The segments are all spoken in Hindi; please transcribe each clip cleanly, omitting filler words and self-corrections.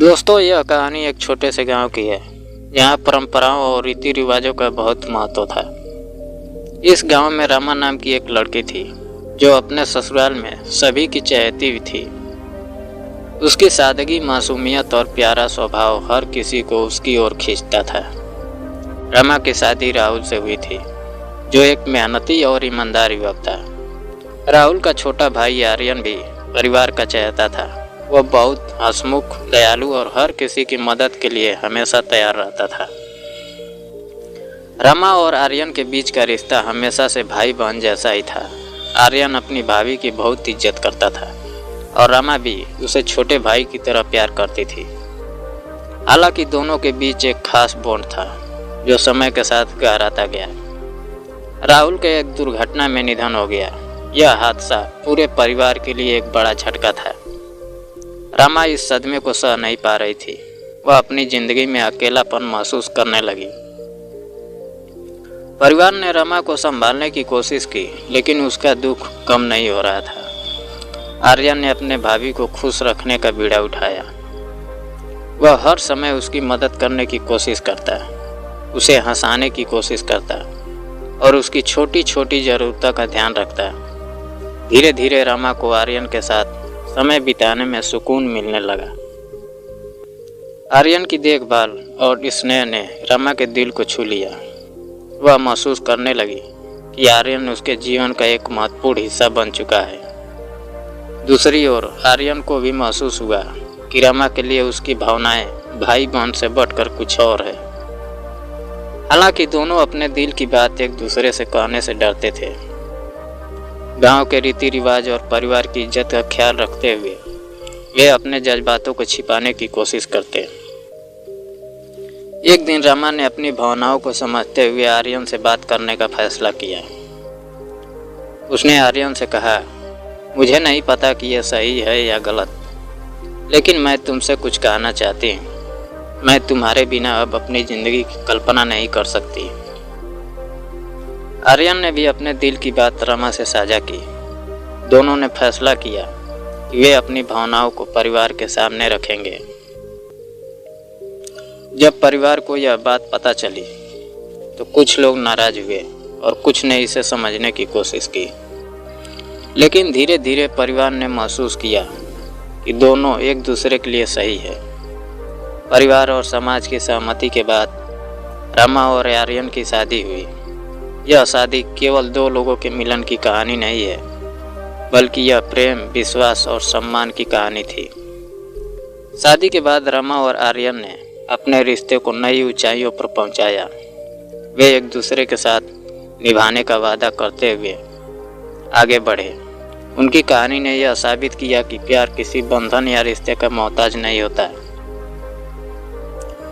दोस्तों, यह कहानी एक छोटे से गांव की है जहां परंपराओं और रीति रिवाजों का बहुत महत्व था। इस गांव में रमा नाम की एक लड़की थी जो अपने ससुराल में सभी की चहेती थी। उसकी सादगी, मासूमियत और प्यारा स्वभाव हर किसी को उसकी ओर खींचता था। रमा की शादी राहुल से हुई थी जो एक मेहनती और ईमानदार युवक था। राहुल का छोटा भाई आर्यन भी परिवार का चहेता था। वह बहुत हंसमुख, दयालु और हर किसी की मदद के लिए हमेशा तैयार रहता था। रमा और आर्यन के बीच का रिश्ता हमेशा से भाई बहन जैसा ही था। आर्यन अपनी भाभी की बहुत इज्जत करता था और रमा भी उसे छोटे भाई की तरह प्यार करती थी। हालांकि दोनों के बीच एक खास बॉन्ड था जो समय के साथ गहराता गया। राहुल के एक दुर्घटना में निधन हो गया। यह हादसा पूरे परिवार के लिए एक बड़ा झटका था। रमा इस सदमे को सह नहीं पा रही थी। वह अपनी जिंदगी में अकेलापन महसूस करने लगी। परिवार ने रमा को संभालने की कोशिश की, लेकिन उसका दुख कम नहीं हो रहा था। आर्यन ने अपने भाभी को खुश रखने का बीड़ा उठाया। वह हर समय उसकी मदद करने की कोशिश करता, उसे हंसाने की कोशिश करता और उसकी छोटी छोटी ज़रूरतों का ध्यान रखता। धीरे धीरे रमा को आर्यन के साथ समय बिताने में सुकून मिलने लगा। आर्यन की देखभाल और स्नेह ने रमा के दिल को छू लिया। वह महसूस करने लगी कि आर्यन उसके जीवन का एक महत्वपूर्ण हिस्सा बन चुका है। दूसरी ओर आर्यन को भी महसूस हुआ कि रमा के लिए उसकी भावनाएं भाई बहन से बढ़कर कुछ और है। हालांकि दोनों अपने दिल की बात एक दूसरे से कहने से डरते थे। गांव के रीति रिवाज और परिवार की इज्जत का ख्याल रखते हुए वे अपने जज्बातों को छिपाने की कोशिश करते। एक दिन रमा ने अपनी भावनाओं को समझते हुए आर्यन से बात करने का फैसला किया। उसने आर्यन से कहा, मुझे नहीं पता कि यह सही है या गलत, लेकिन मैं तुमसे कुछ कहना चाहती हूँ। मैं तुम्हारे बिना अब अपनी ज़िंदगी की कल्पना नहीं कर सकती। आर्यन ने भी अपने दिल की बात रमा से साझा की। दोनों ने फैसला किया कि वे अपनी भावनाओं को परिवार के सामने रखेंगे। जब परिवार को यह बात पता चली तो कुछ लोग नाराज हुए और कुछ ने इसे समझने की कोशिश की, लेकिन धीरे धीरे परिवार ने महसूस किया कि दोनों एक दूसरे के लिए सही है। परिवार और समाज की सहमति के बाद रमा और आर्यन की शादी हुई। यह शादी केवल दो लोगों के मिलन की कहानी नहीं है, बल्कि यह प्रेम, विश्वास और सम्मान की कहानी थी। शादी के बाद रमा और आर्यन ने अपने रिश्ते को नई ऊंचाइयों पर पहुंचाया। वे एक दूसरे के साथ निभाने का वादा करते हुए आगे बढ़े। उनकी कहानी ने यह साबित किया कि प्यार किसी बंधन या रिश्ते का मोहताज नहीं होता।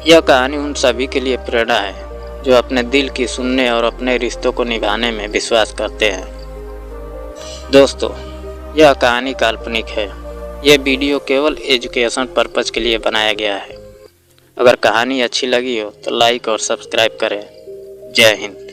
यह कहानी उन सभी के लिए प्रेरणा है जो अपने दिल की सुनने और अपने रिश्तों को निभाने में विश्वास करते हैं। दोस्तों, यह कहानी काल्पनिक है। यह वीडियो केवल एजुकेशन पर्पज़ के लिए बनाया गया है। अगर कहानी अच्छी लगी हो तो लाइक और सब्सक्राइब करें। जय हिंद।